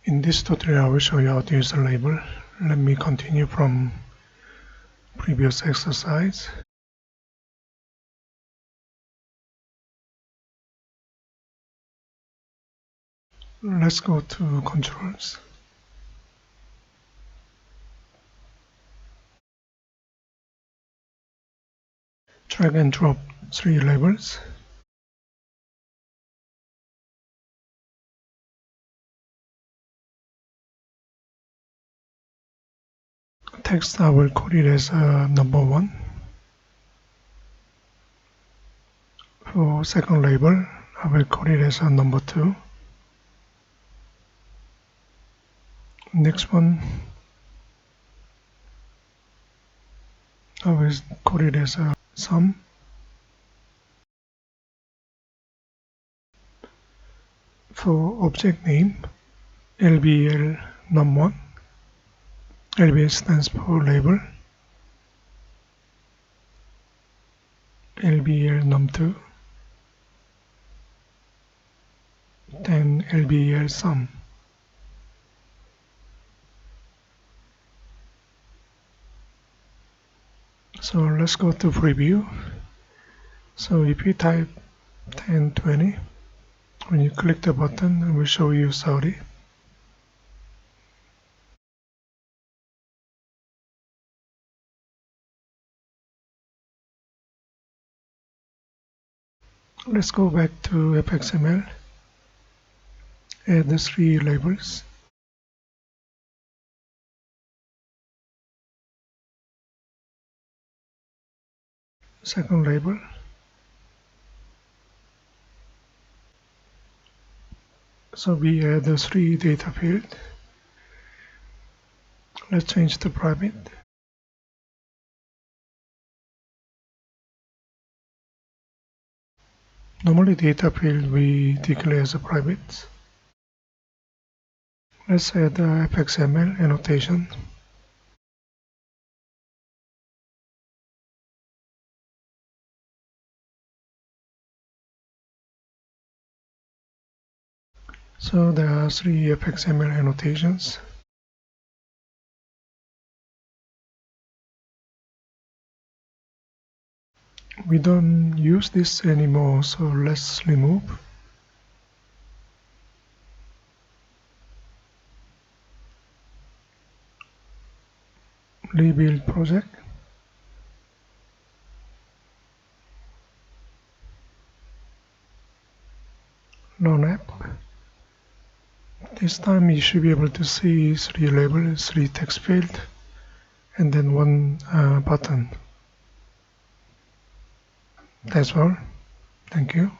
In this tutorial, I will show you how to use a label. Let me continue from previous exercise. Let's go to controls. Drag and drop 3 labels. Text, I will code it as number 1. For second label, I will code it as number 2. Next one, I will code it as sum. For object name, LBL num1. LBL stands for label. LBL num2. Then LBL sum. So let's go to preview. So if you type 1020, when you click the button, it will show you Saudi. Let's go back to fxml. Add the 3 labels. Second label. So we add the 3 data field. Let's change to private. Normally data field we declare as a private. Let's add the fxml annotation. So there are 3 fxml annotations. We don't use this anymore, so let's remove. Rebuild project. Run app. This time you should be able to see 3 labels, 3 text field, and then 1 button. That's all. Thank you.